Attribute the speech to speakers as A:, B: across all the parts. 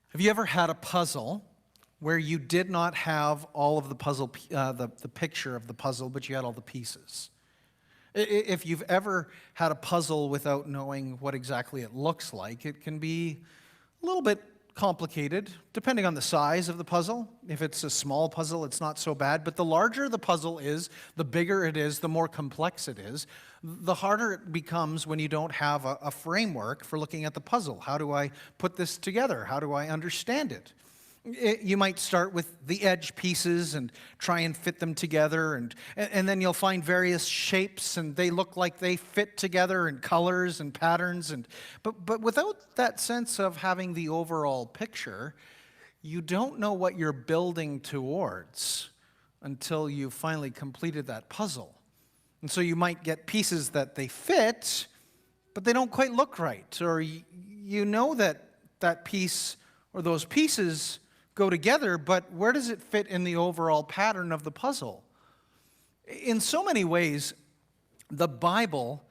A: Have you ever had a puzzle where you did not have all of the puzzle, the picture of the puzzle, but you had all the pieces? If you've ever had a puzzle without knowing what exactly it looks like, it can be a little bit complicated, depending on the size of the puzzle. If it's a small puzzle, it's not so bad. But the larger the puzzle is, the bigger it is, the more complex it is, the harder it becomes when you don't have a framework for looking at the puzzle. How do I put this together? How do I understand it? You might start with the edge pieces and try and fit them together, and then you'll find various shapes, and they look like they fit together, and colors and patterns. But without that sense of having the overall picture, you don't know what you're building towards until you've finally completed that puzzle. And so you might get pieces that they fit, but they don't quite look right, or you know that that piece or those pieces go together, but where does it fit in the overall pattern of the puzzle? In so many ways, the Bible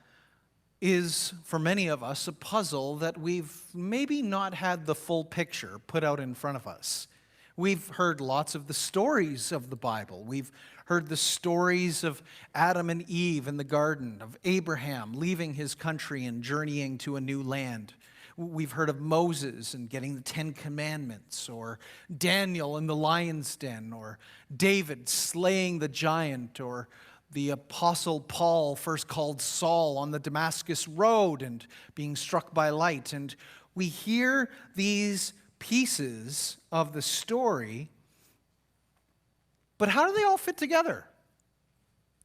A: is, for many of us, a puzzle that we've maybe not had the full picture put out in front of us. We've heard lots of the stories of the Bible. We've heard the stories of Adam and Eve in the garden, of Abraham leaving his country and journeying to a new land. We've heard of Moses and getting the 10 Commandments, or Daniel in the lion's den, or David slaying the giant, or the Apostle Paul first called Saul on the Damascus road and being struck by light. And we hear these pieces of the story, but how do they all fit together?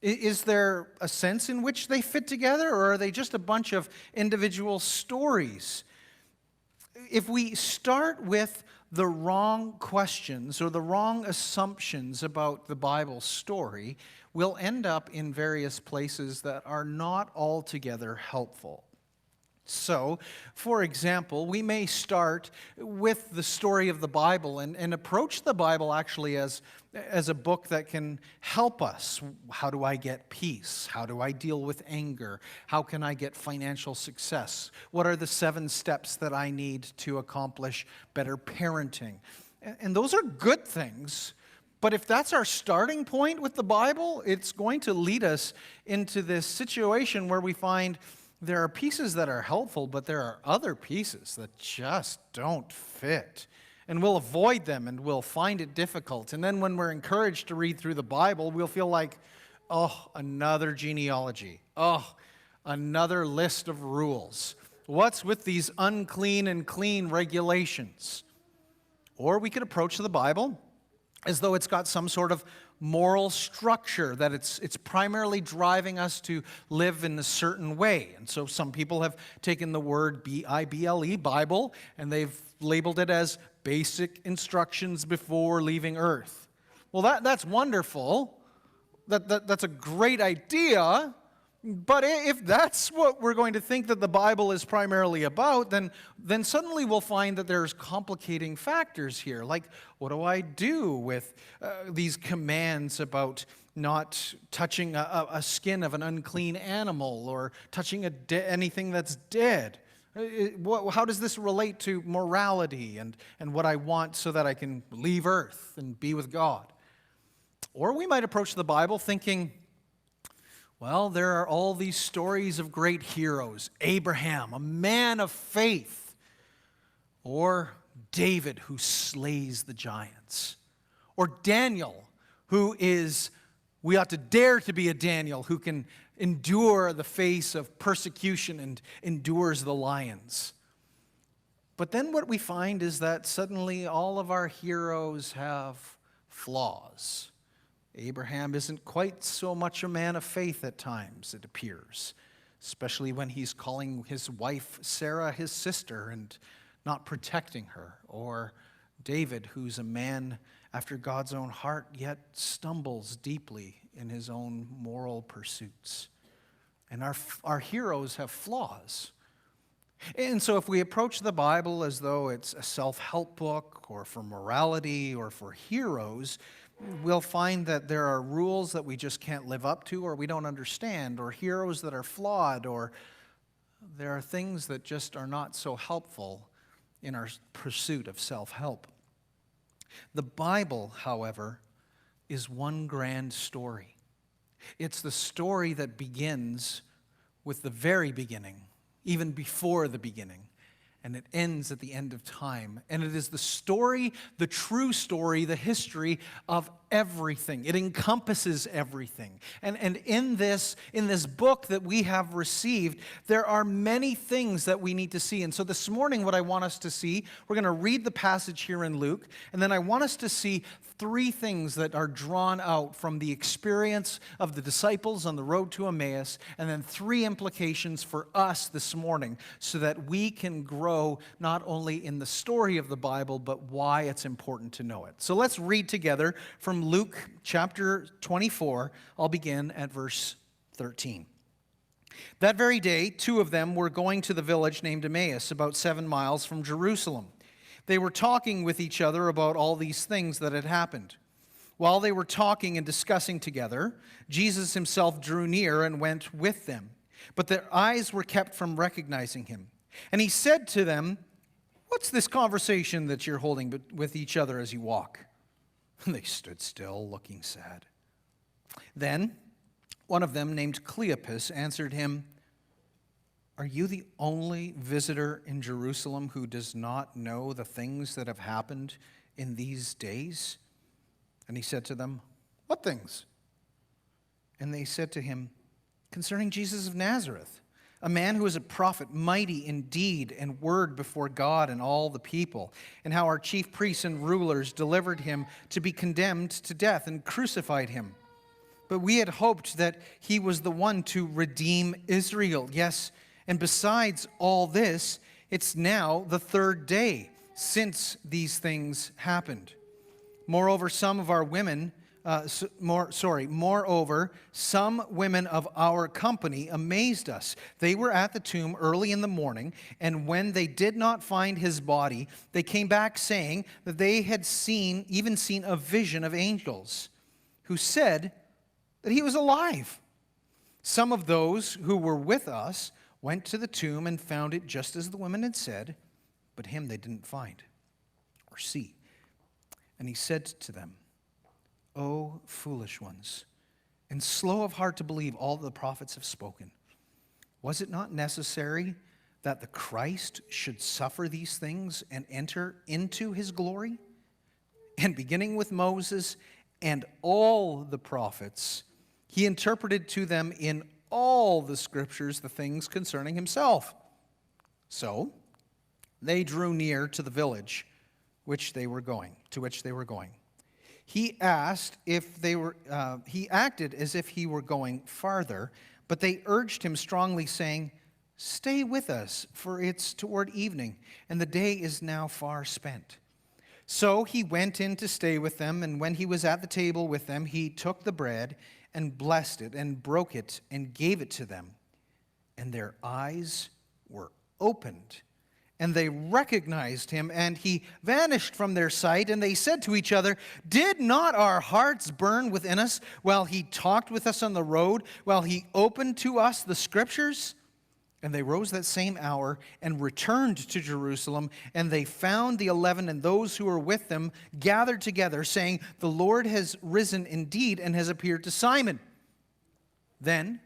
A: Is there a sense in which they fit together, or are they just a bunch of individual stories? If we start with the wrong questions or the wrong assumptions about the Bible story, we'll end up in various places that are not altogether helpful. So, for example, we may start with the story of the Bible and approach the Bible actually as a book that can help us. How do I get peace? How do I deal with anger? How can I get financial success? What are the 7 steps that I need to accomplish better parenting? And those are good things. But if that's our starting point with the Bible, it's going to lead us into this situation where we find there are pieces that are helpful, but there are other pieces that just don't fit. And we'll avoid them, and we'll find it difficult. And then when we're encouraged to read through the Bible, we'll feel like, oh, another genealogy. Oh, another list of rules. What's with these unclean and clean regulations? Or we could approach the Bible as though it's got some sort of moral structure, that it's primarily driving us to live in a certain way. And so some people have taken the word B-I-B-L-E, Bible, and they've labeled it as basic instructions before leaving earth. Well, that's wonderful. That's a great idea. But if that's what we're going to think that the Bible is primarily about, then suddenly we'll find that there's complicating factors here. Like, what do I do with these commands about not touching a skin of an unclean animal or touching anything that's dead? How does this relate to morality and what I want so that I can leave earth and be with God? Or we might approach the Bible thinking, well, there are all these stories of great heroes. Abraham, a man of faith. Or David, who slays the giants. Or Daniel, we ought to dare to be a Daniel who can endure the face of persecution and endures the lions. But then what we find is that suddenly all of our heroes have flaws. Abraham isn't quite so much a man of faith at times, it appears, especially when he's calling his wife Sarah his sister and not protecting her. Or David, who's a man after God's own heart, yet stumbles deeply in his own moral pursuits. And our heroes have flaws. And so if we approach the Bible as though it's a self-help book or for morality or for heroes, we'll find that there are rules that we just can't live up to or we don't understand, or heroes that are flawed, or there are things that just are not so helpful in our pursuit of self-help. The Bible, however, is one grand story. It's the story that begins with the very beginning, even before the beginning, and it ends at the end of time. And it is the story, the true story, the history of everything. It encompasses everything. And in this book that we have received, there are many things that we need to see. And so this morning, what I want us to see, we're going to read the passage here in Luke, and then I want us to see three things that are drawn out from the experience of the disciples on the road to Emmaus, and then three implications for us this morning so that we can grow not only in the story of the Bible, but why it's important to know it. So let's read together from Luke chapter 24. I'll begin at verse 13. That very day, two of them were going to the village named Emmaus, about 7 miles from Jerusalem. They were talking with each other about all these things that had happened. While they were talking and discussing together, Jesus himself drew near and went with them. But their eyes were kept from recognizing him. And he said to them, "What's this conversation that you're holding with each other as you walk?" And they stood still, looking sad. Then one of them, named Cleopas, answered him, "Are you the only visitor in Jerusalem who does not know the things that have happened in these days?" And he said to them, "What things?" And they said to him, "Concerning Jesus of Nazareth, a man who is a prophet, mighty in deed and word before God and all the people, and how our chief priests and rulers delivered him to be condemned to death and crucified him. But we had hoped that he was the one to redeem Israel. Yes, and besides all this, it's now the third day since these things happened. Moreover, some women of our company amazed us. They were at the tomb early in the morning, and when they did not find his body, they came back saying that they had seen a vision of angels who said that he was alive. Some of those who were with us went to the tomb and found it just as the women had said, but him they didn't find or see. And he said to them, "O foolish ones, and slow of heart to believe all the prophets have spoken. Was it not necessary that the Christ should suffer these things and enter into his glory?" And beginning with Moses and all the prophets, he interpreted to them in all the scriptures the things concerning himself. So they drew near to the village to which they were going. He acted as if he were going farther, but they urged him strongly, saying, "Stay with us, for it's toward evening, and the day is now far spent." So he went in to stay with them, and when he was at the table with them, he took the bread and blessed it and broke it and gave it to them. And their eyes were opened, and they recognized him, and he vanished from their sight. And they said to each other, "Did not our hearts burn within us while he talked with us on the road, while he opened to us the scriptures?" And they rose that same hour and returned to Jerusalem, and they found the 11 and those who were with them gathered together, saying, "The Lord has risen indeed and has appeared to Simon." Then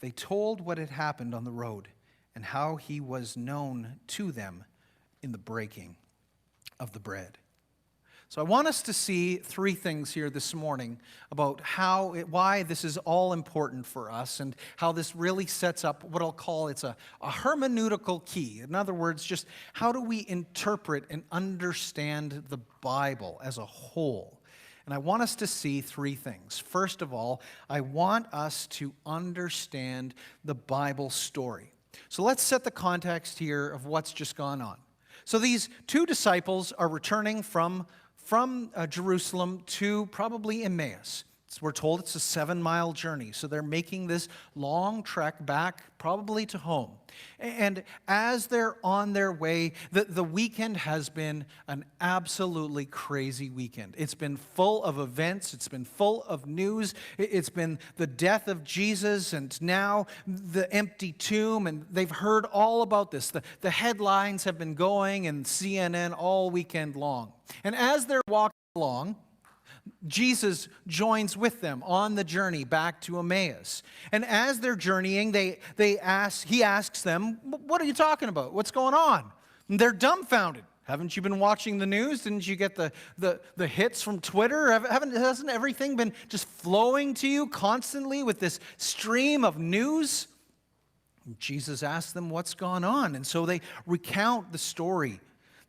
A: they told what had happened on the road and how he was known to them in the breaking of the bread. So I want us to see three things here this morning about why this is all important for us and how this really sets up what I'll call a hermeneutical key. In other words, just how do we interpret and understand the Bible as a whole? And I want us to see three things. First of all, I want us to understand the Bible story. So let's set the context here of what's just gone on. So these two disciples are returning from Jerusalem to probably Emmaus. We're told it's a 7-mile journey, so they're making this long trek back, probably to home. And as they're on their way, the weekend has been an absolutely crazy weekend. It's been full of events. It's been full of news. It's been the death of Jesus and now the empty tomb, and they've heard all about this. The headlines have been going in CNN all weekend long. And as they're walking along, Jesus joins with them on the journey back to Emmaus. And as they're journeying, he asks them, "What are you talking about? What's going on?" And they're dumbfounded. Haven't you been watching the news? Didn't you get the hits from Twitter? Hasn't everything been just flowing to you constantly with this stream of news? And Jesus asks them what's gone on. And so they recount the story.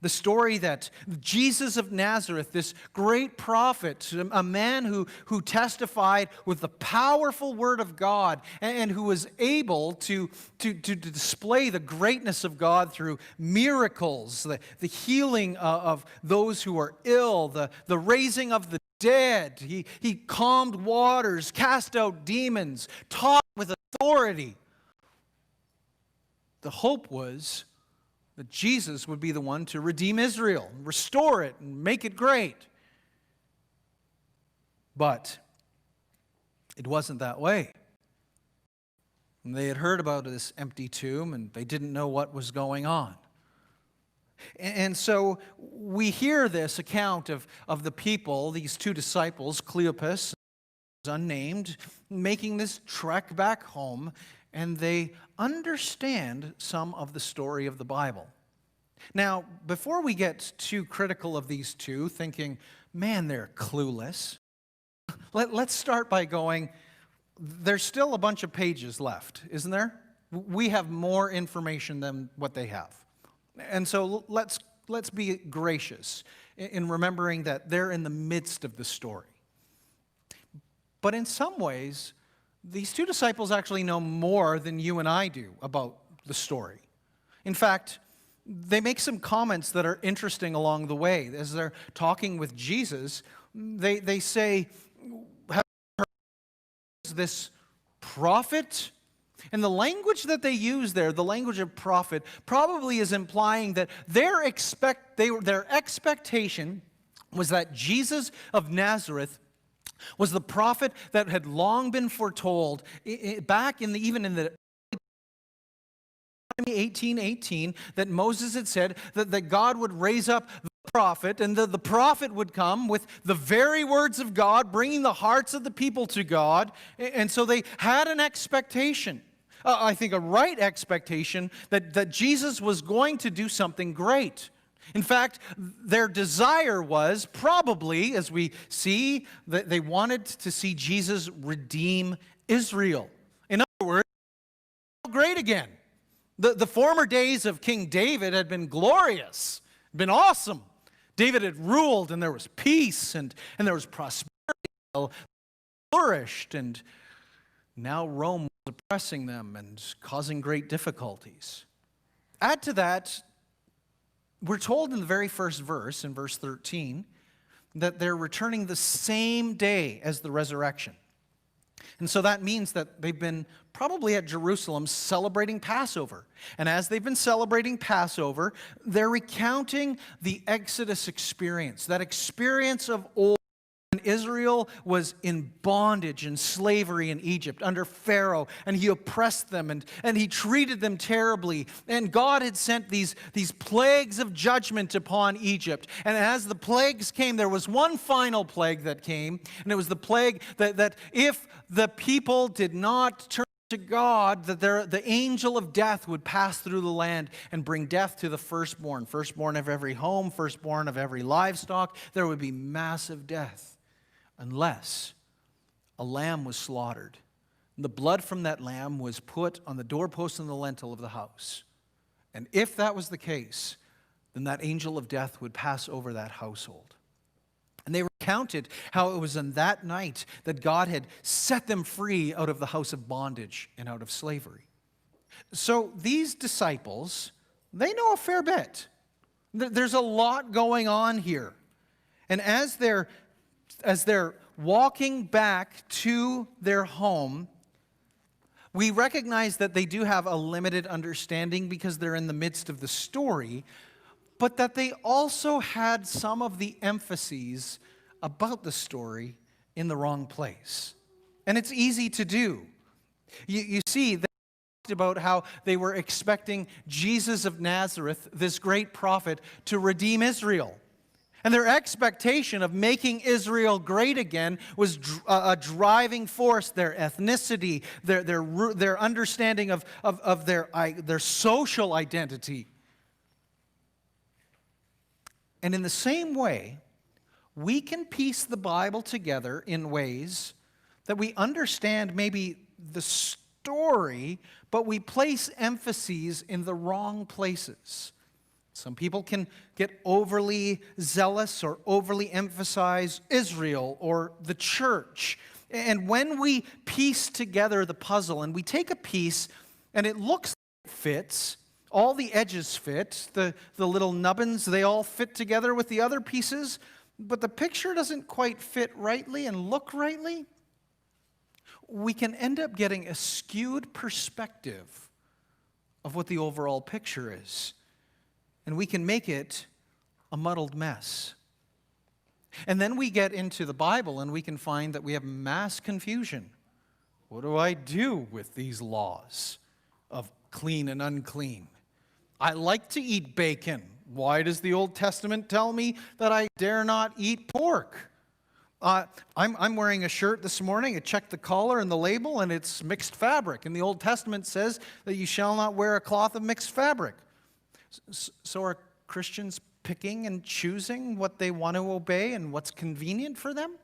A: The story that Jesus of Nazareth, this great prophet, a man who testified with the powerful word of God and who was able to display the greatness of God through miracles, the healing of those who are ill, the raising of the dead. He calmed waters, cast out demons, taught with authority. The hope was that Jesus would be the one to redeem Israel, restore it, and make it great. But it wasn't that way. And they had heard about this empty tomb, and they didn't know what was going on. And so we hear this account of the people, these two disciples, Cleopas, unnamed, making this trek back home, and they understand some of the story of the Bible. Now, before we get too critical of these two, thinking, man, they're clueless, let's start by going, there's still a bunch of pages left, isn't there? We have more information than what they have. And so let's be gracious in remembering that they're in the midst of the story. But in some ways, these two disciples actually know more than you and I do about the story. In fact, they make some comments that are interesting along the way. As they're talking with Jesus, they say, "Have you heard this prophet?" And the language that they use there, the language of prophet, probably is implying that their expectation was that Jesus of Nazareth was the prophet that had long been foretold back even in the 18:18, that Moses had said that God would raise up the prophet, and the prophet would come with the very words of God, bringing the hearts of the people to God. And so they had an expectation, I think a right expectation, that Jesus was going to do something great. In fact, their desire was probably, as we see, that they wanted to see Jesus redeem Israel. In other words, great again. The former days of King David had been glorious, been awesome. David had ruled, and there was peace, and there was prosperity, flourished, and now Rome was oppressing them and causing great difficulties. Add to that, we're told in the very first verse, in verse 13, that they're returning the same day as the resurrection. And so that means that they've been probably at Jerusalem celebrating Passover. And as they've been celebrating Passover, they're recounting the Exodus experience, that experience of old, when Israel was in bondage and slavery in Egypt under Pharaoh, and he oppressed them, and he treated them terribly. And God had sent these plagues of judgment upon Egypt. And as the plagues came, there was one final plague that came, and it was the plague that if the people did not turn to God, that the angel of death would pass through the land and bring death to the firstborn of every home, firstborn of every livestock. There would be massive death unless a lamb was slaughtered. And the blood from that lamb was put on the doorpost and the lintel of the house. And if that was the case, then that angel of death would pass over that household. And they recounted how it was on that night that God had set them free out of the house of bondage and out of slavery. So these disciples, they know a fair bit. There's a lot going on here. And as they're walking back to their home, we recognize that they do have a limited understanding because they're in the midst of the story, but that they also had some of the emphases about the story in the wrong place. And it's easy to do. You see, they talked about how they were expecting Jesus of Nazareth, this great prophet, to redeem Israel. And their expectation of making Israel great again was a driving force. Their ethnicity, their understanding of their social identity. And in the same way, we can piece the Bible together in ways that we understand maybe the story, but we place emphases in the wrong places. Some people can get overly zealous or overly emphasize Israel or the church. And when we piece together the puzzle and we take a piece and it looks like it fits, all the edges fit, the little nubbins, they all fit together with the other pieces, but the picture doesn't quite fit rightly and look rightly, we can end up getting a skewed perspective of what the overall picture is. And we can make it a muddled mess. And then we get into the Bible and we can find that we have mass confusion. What do I do with these laws of clean and unclean? I like to eat bacon. Why does the Old Testament tell me that I dare not eat pork? I'm wearing a shirt this morning. I checked the collar and the label, and it's mixed fabric. And the Old Testament says that you shall not wear a cloth of mixed fabric. So are Christians picking and choosing what they want to obey and what's convenient for them?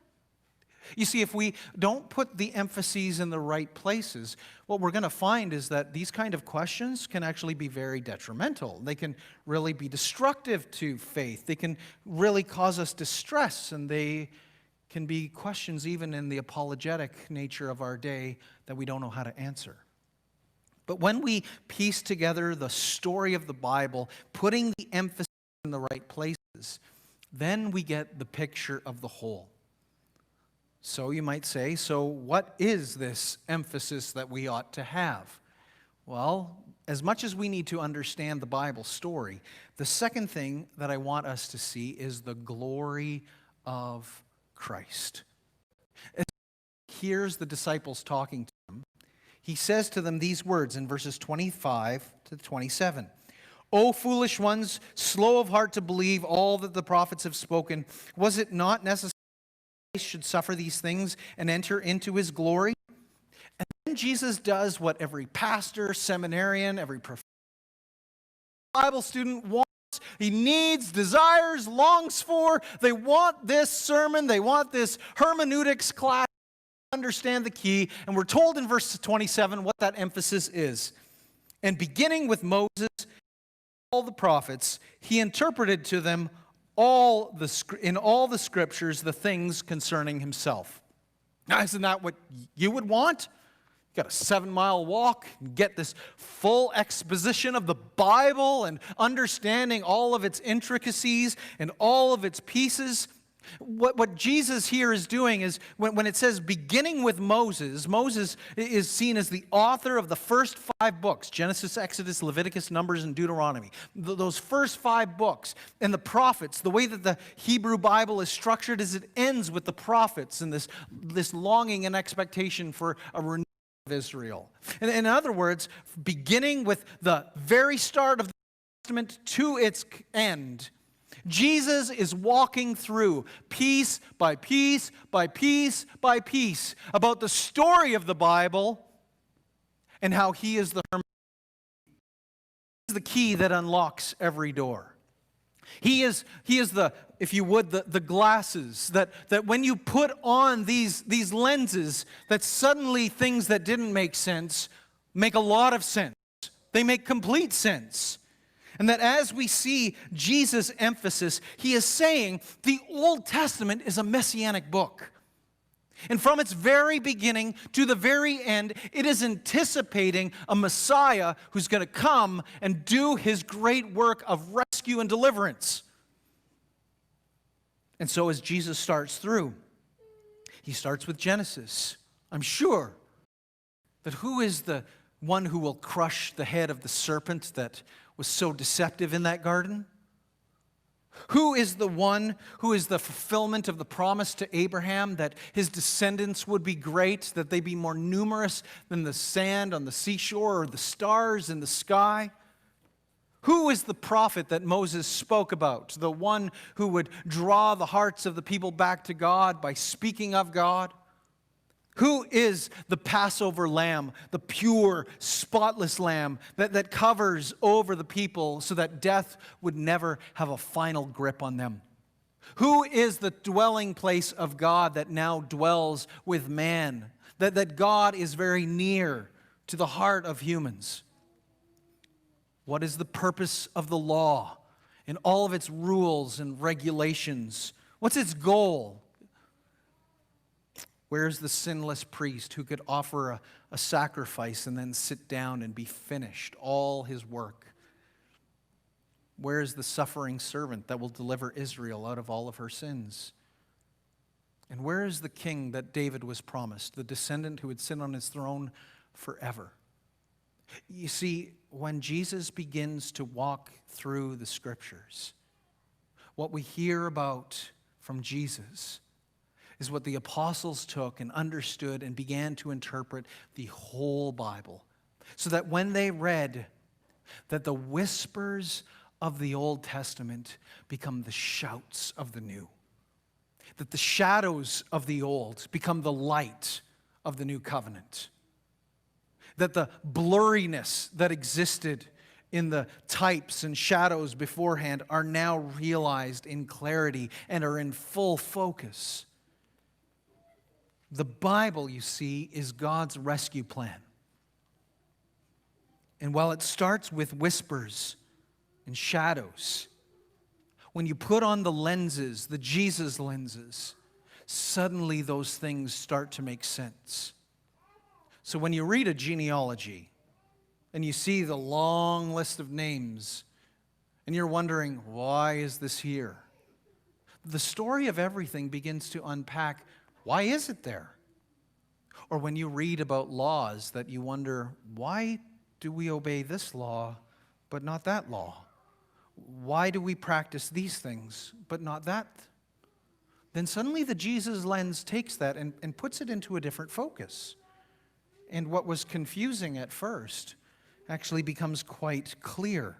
A: You see, if we don't put the emphases in the right places, what we're going to find is that these kind of questions can actually be very detrimental. They can really be destructive to faith. They can really cause us distress, and they can be questions even in the apologetic nature of our day that we don't know how to answer. But when we piece together the story of the Bible, putting the emphasis in the right places, then we get the picture of the whole. So you might say, so what is this emphasis that we ought to have? Well, as much as we need to understand the Bible story, the second thing that I want us to see is the glory of Christ. As he hears the disciples talking to him, he says to them these words in verses 25 to 27. O foolish ones, slow of heart to believe all that the prophets have spoken, was it not necessary that Christ should suffer these things and enter into his glory? And then Jesus does what every pastor, seminarian, every Bible student wants. He needs, desires, longs for. They want this sermon. They want this hermeneutics class. Understand the key, and we're told in verse 27 what that emphasis is. And beginning with Moses and all the prophets, he interpreted to them in all the scriptures the things concerning himself. Now, isn't that what you would want? You got a 7-mile walk and get this full exposition of the Bible and understanding all of its intricacies and all of its pieces. What Jesus here is doing is, when it says beginning with Moses, Moses is seen as the author of the first 5 books, Genesis, Exodus, Leviticus, Numbers, and Deuteronomy. Those first 5 books. And the prophets, the way that the Hebrew Bible is structured is it ends with the prophets and this longing and expectation for a renewal of Israel. And in other words, beginning with the very start of the Testament to its end, Jesus is walking through piece by piece by piece by piece about the story of the Bible and how he is the key that unlocks every door. He is the, if you would, the glasses that when you put on these lenses, that suddenly things that didn't make sense make a lot of sense. They make complete sense. And that as we see Jesus' emphasis, he is saying the Old Testament is a messianic book. And from its very beginning to the very end, it is anticipating a Messiah who's going to come and do his great work of rescue and deliverance. And so as Jesus starts through, He starts with Genesis. I'm sure that who is the one who will crush the head of the serpent that was so deceptive in that garden? Who is the one who is the fulfillment of the promise to Abraham that his descendants would be great, that they be more numerous than the sand on the seashore or the stars in the sky? Who is the prophet that Moses spoke about, the one who would draw the hearts of the people back to God by speaking of God? Who is the Passover lamb, the pure, spotless lamb that covers over the people so that death would never have a final grip on them? Who is the dwelling place of God that now dwells with man, that God is very near to the heart of humans? What is the purpose of the law and all of its rules and regulations? What's its goal? Where's the sinless priest who could offer a sacrifice and then sit down and be finished, all his work? Where is the suffering servant that will deliver Israel out of all of her sins? And where is the king that David was promised, the descendant who would sit on his throne forever? You see, when Jesus begins to walk through the Scriptures, what we hear about from Jesus is what the apostles took and understood and began to interpret the whole Bible, so that when they read that the whispers of the Old Testament become the shouts of the New, that the shadows of the old become the light of the new covenant, that the blurriness that existed in the types and shadows beforehand are now realized in clarity and are in full focus. The Bible, you see, is God's rescue plan. And while it starts with whispers and shadows, when you put on the lenses, the Jesus lenses, suddenly those things start to make sense. So when you read a genealogy and you see the long list of names and you're wondering, why is this here? The story of everything begins to unpack, why is it there? Or when you read about laws that you wonder, why do we obey this law but not that law? Why do we practice these things but not that? Then suddenly the Jesus lens takes that and puts it into a different focus. And what was confusing at first actually becomes quite clear.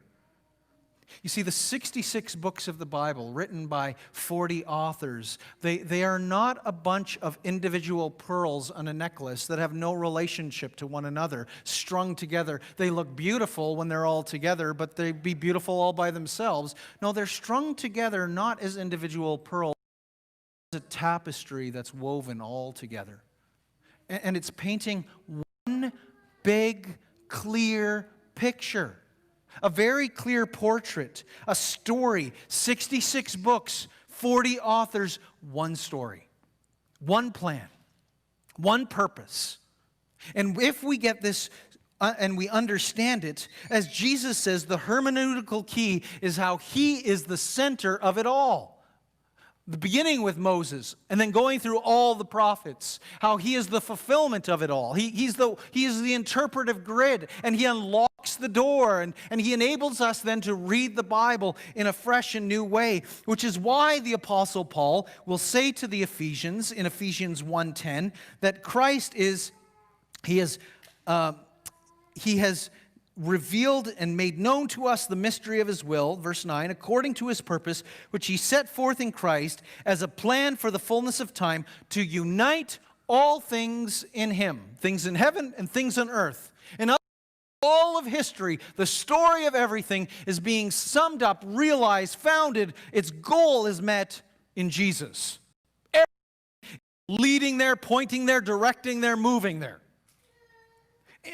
A: You see, the 66 books of the Bible, written by 40 authors, they are not a bunch of individual pearls on a necklace that have no relationship to one another, strung together. They look beautiful when they're all together, but they'd be beautiful all by themselves. No, they're strung together not as individual pearls, as a tapestry that's woven all together. And it's painting one big, clear picture. A very clear portrait, a story, 66 books, 40 authors, one story, one plan, one purpose. And if we get this and we understand it, as Jesus says, the hermeneutical key is how he is the center of it all. The beginning with Moses, and then going through all the prophets, how he is the fulfillment of it all. He is the interpretive grid, and he unlocks the door, and he enables us then to read the Bible in a fresh and new way, which is why the Apostle Paul will say to the Ephesians in Ephesians 1:10 that Christ is, he has revealed and made known to us the mystery of his will, verse 9, according to his purpose, which he set forth in Christ as a plan for the fullness of time to unite all things in him, things in heaven and things on earth. In all of history, the story of everything is being summed up, realized, founded. Its goal is met in Jesus. Leading there, pointing there, directing there, moving there.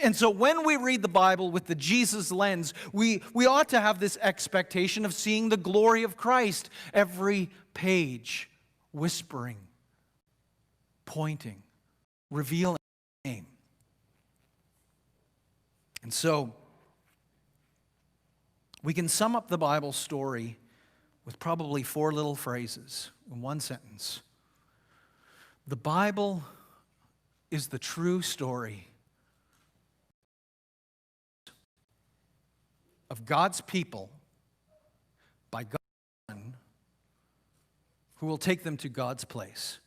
A: And so when we read the Bible with the Jesus lens, we ought to have this expectation of seeing the glory of Christ. Every page whispering, pointing, revealing his name. And so we can sum up the Bible story with probably 4 little phrases in one sentence. The Bible is the true story of God's people by God's Son who will take them to God's place.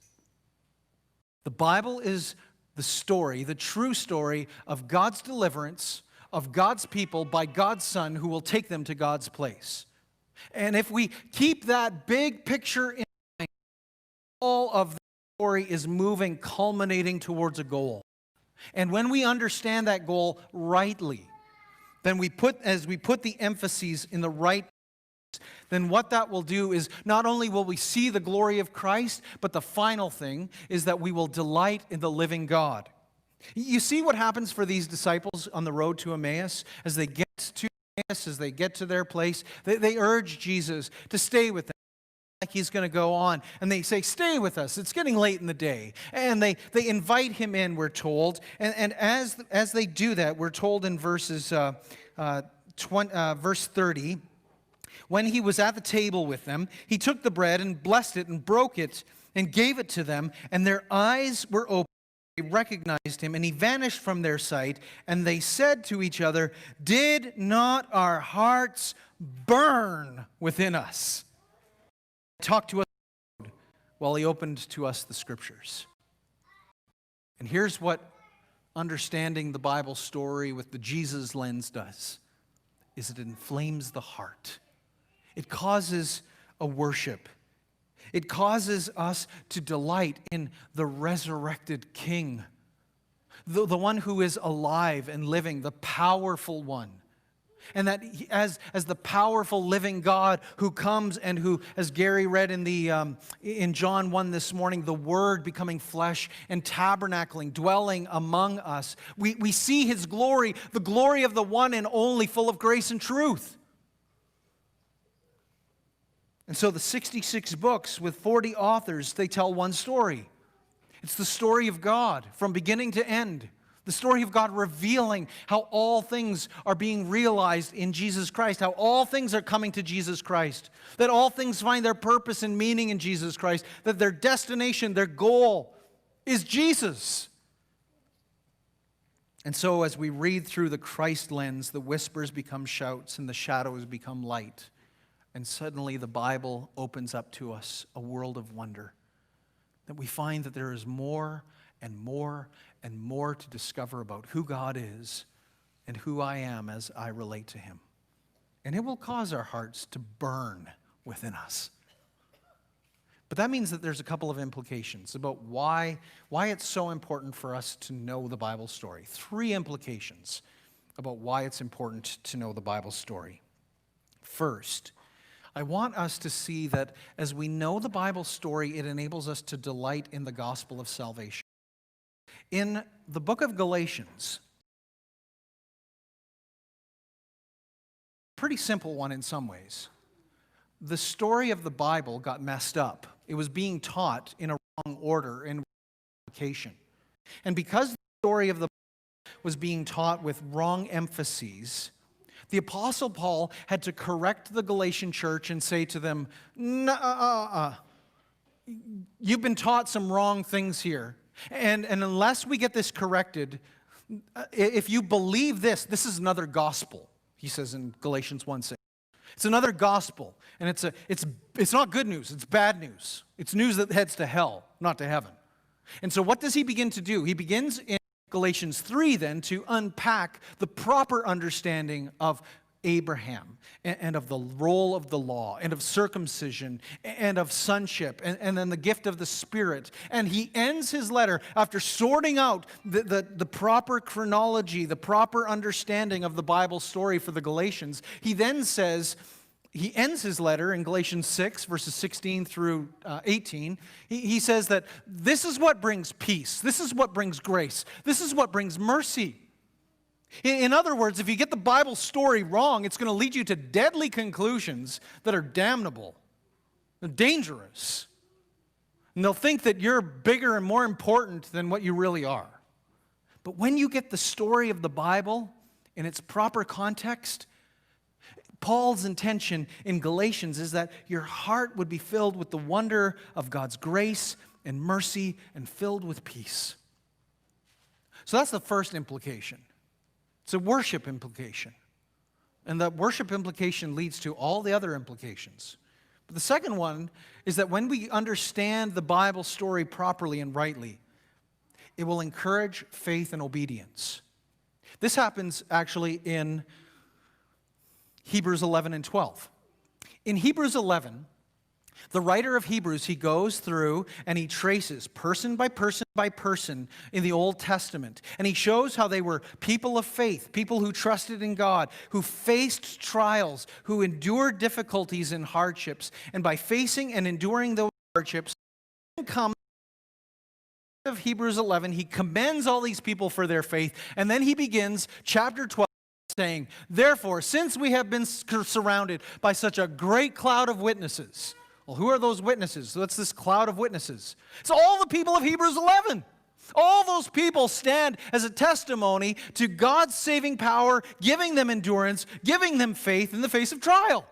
A: The Bible is the story, the true story of God's deliverance of God's people by God's Son who will take them to God's place. And if we keep that big picture in mind, all of the story is moving, culminating towards a goal. And when we understand that goal rightly, then as we put the emphases in the right, then what that will do is not only will we see the glory of Christ, but the final thing is that we will delight in the living God. You see what happens for these disciples on the road to Emmaus? As they get to Emmaus, as they get to their place, they urge Jesus to stay with them. Like he's going to go on. And they say, stay with us. It's getting late in the day. And they invite him in, we're told. And as they do that, we're told in verse 30, when he was at the table with them, he took the bread and blessed it and broke it and gave it to them. And their eyes were opened. They recognized him, and he vanished from their sight. And they said to each other, did not our hearts burn within us? Talk to us while he opened to us the Scriptures. And here's what understanding the Bible story with the Jesus lens does, is it inflames the heart. It causes a worship. It causes us to delight in the resurrected King, the one who is alive and living, the powerful one. And that as the powerful living God who comes and who, as Gary read in John 1 this morning, the Word becoming flesh and tabernacling, dwelling among us, we see His glory, the glory of the one and only, full of grace and truth. And so the 66 books with 40 authors, they tell one story. It's the story of God from beginning to end. The story of God revealing how all things are being realized in Jesus Christ, how all things are coming to Jesus Christ, that all things find their purpose and meaning in Jesus Christ, that their destination, their goal is Jesus. And so as we read through the Christ lens, the whispers become shouts and the shadows become light. And suddenly the Bible opens up to us a world of wonder, that we find that there is more and more and more to discover about who God is and who I am as I relate to Him. And it will cause our hearts to burn within us. But that means that there's a couple of implications about why it's so important for us to know the Bible story. 3 implications about why it's important to know the Bible story. First, I want us to see that as we know the Bible story, it enables us to delight in the gospel of salvation. In the book of Galatians, pretty simple one in some ways. The story of the Bible got messed up. It was being taught in a wrong order, in application. And because the story of the Bible was being taught with wrong emphases, the Apostle Paul had to correct the Galatian church and say to them, you've been taught some wrong things here. And unless we get this corrected, if you believe this is another gospel, he says in Galatians 1:6. It's another gospel, and it's not good news, it's bad news. It's news that heads to hell, not to heaven. And so what does he begin to do? He begins in Galatians 3 then to unpack the proper understanding of Abraham and of the role of the law and of circumcision and of sonship and then the gift of the Spirit. And he ends his letter after sorting out the proper chronology, the proper understanding of the Bible story for the Galatians. He then says, he ends his letter in Galatians 6, verses 16 through 18. He says that this is what brings peace. This is what brings grace. This is what brings mercy. In other words, if you get the Bible story wrong, it's going to lead you to deadly conclusions that are damnable and dangerous. And they'll think that you're bigger and more important than what you really are. But when you get the story of the Bible in its proper context, Paul's intention in Galatians is that your heart would be filled with the wonder of God's grace and mercy and filled with peace. So that's the first implication. It's a worship implication. And that worship implication leads to all the other implications. But the second one is that when we understand the Bible story properly and rightly, it will encourage faith and obedience. This happens actually in Hebrews 11 and 12. In Hebrews 11, the writer of Hebrews, he goes through and he traces person by person in the Old Testament. And he shows how they were people of faith, people who trusted in God, who faced trials, who endured difficulties and hardships. And by facing and enduring those hardships, comes of Hebrews 11, he commends all these people for their faith. And then he begins chapter 12 saying, therefore, since we have been surrounded by such a great cloud of witnesses. Well, who are those witnesses? What's this cloud of witnesses? It's all the people of Hebrews 11. All those people stand as a testimony to God's saving power, giving them endurance, giving them faith in the face of trial.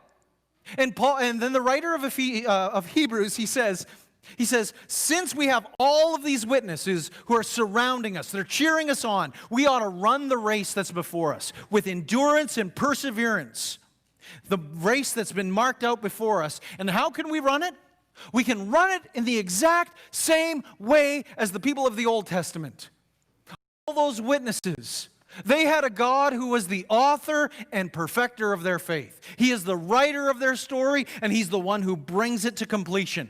A: And then the writer of Hebrews, he says, since we have all of these witnesses who are surrounding us, they're cheering us on, we ought to run the race that's before us with endurance and perseverance. The race that's been marked out before us. And how can we run it? We can run it in the exact same way as the people of the Old Testament. All those witnesses, they had a God who was the author and perfecter of their faith. He is the writer of their story, and He's the one who brings it to completion.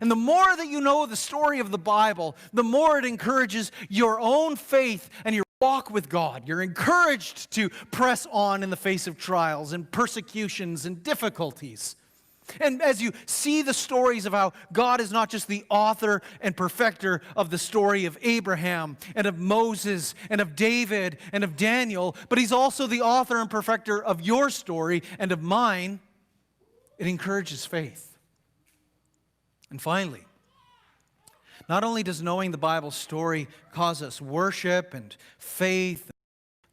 A: And the more that you know the story of the Bible, the more it encourages your own faith and your walk with God. You're encouraged to press on in the face of trials and persecutions and difficulties. And as you see the stories of how God is not just the author and perfecter of the story of Abraham and of Moses and of David and of Daniel, but He's also the author and perfecter of your story and of mine, it encourages faith. And finally, not only does knowing the Bible story cause us worship and faith,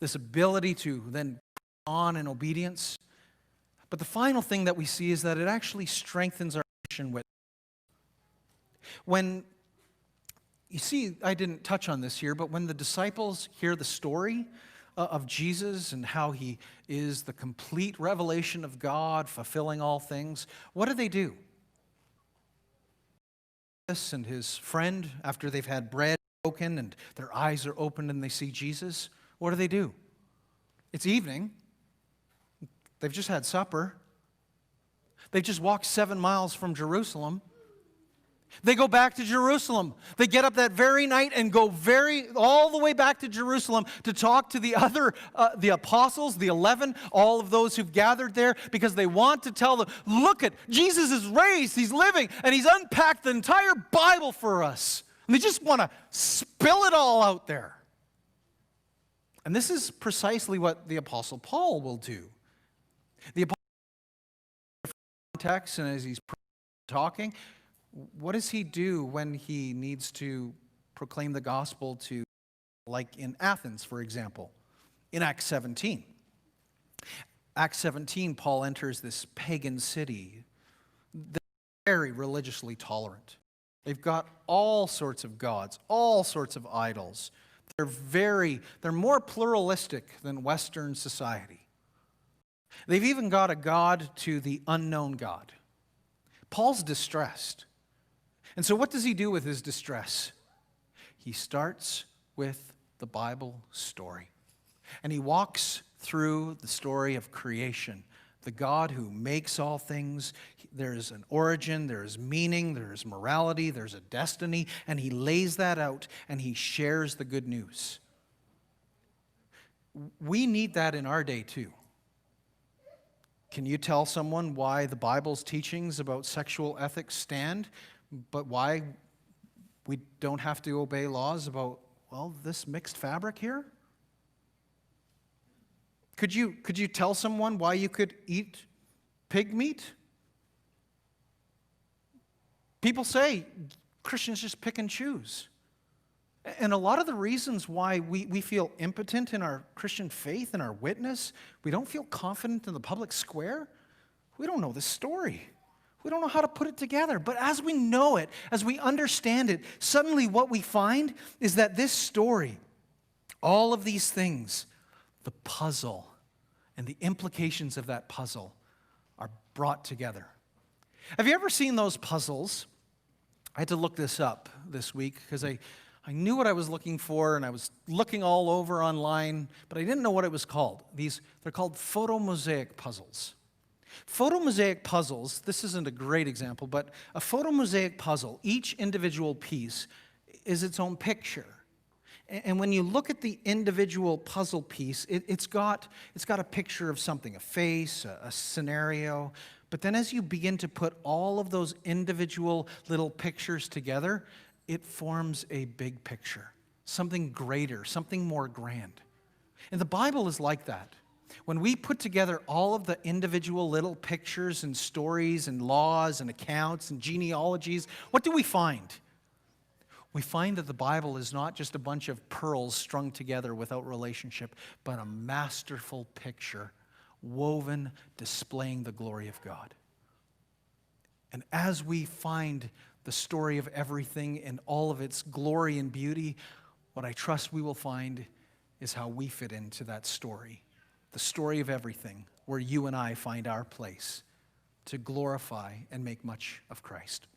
A: this ability to then on in obedience, but the final thing that we see is that it actually strengthens our Christian witness. When, you see, I didn't touch on this here, but when the disciples hear the story of Jesus and how He is the complete revelation of God, fulfilling all things, what do? And his friend, after they've had bread broken and their eyes are opened and they see Jesus, what do? It's evening. They've just had supper. They've just walked 7 miles from Jerusalem. They go back to Jerusalem. They get up that very night and go all the way back to Jerusalem to talk to the apostles, the 11, all of those who've gathered there, because they want to tell them, look at, Jesus is raised, He's living, and He's unpacked the entire Bible for us. And they just want to spill it all out there. And this is precisely what the Apostle Paul will do. The Apostle text, and as he's talking, what does he do when he needs to proclaim the gospel to, like in Athens, for example, in Acts 17? Acts 17, Paul enters this pagan city. They're very religiously tolerant. They've got all sorts of gods, all sorts of idols. They're more pluralistic than Western society. They've even got a god to the unknown God. Paul's distressed. And so what does he do with his distress? He starts with the Bible story. And he walks through the story of creation. The God who makes all things. There's an origin, there's meaning, there's morality, there's a destiny. And he lays that out and he shares the good news. We need that in our day too. Can you tell someone why the Bible's teachings about sexual ethics stand, but why we don't have to obey laws about, well, this mixed fabric here? Could you tell someone why you could eat pig meat? People say Christians just pick and choose. And a lot of the reasons why we feel impotent in our Christian faith and our witness, we don't feel confident in the public square, we don't know the story. We don't know how to put it together. But as we know it, as we understand it, suddenly what we find is that this story, all of these things, the puzzle and the implications of that puzzle are brought together. Have you ever seen those puzzles? I had to look this up this week because I knew what I was looking for, and I was looking all over online, but I didn't know what it was called. They're called photomosaic puzzles. Photomosaic puzzles, this isn't a great example, but a photomosaic puzzle, each individual piece is its own picture. And when you look at the individual puzzle piece, it's got a picture of something, a face, a scenario. But then as you begin to put all of those individual little pictures together, it forms a big picture, something greater, something more grand. And the Bible is like that. When we put together all of the individual little pictures and stories and laws and accounts and genealogies, what do we find? We find that the Bible is not just a bunch of pearls strung together without relationship, but a masterful picture woven displaying the glory of God. And as we find the story of everything in all of its glory and beauty, what I trust we will find is how we fit into that story. The story of everything, where you and I find our place to glorify and make much of Christ.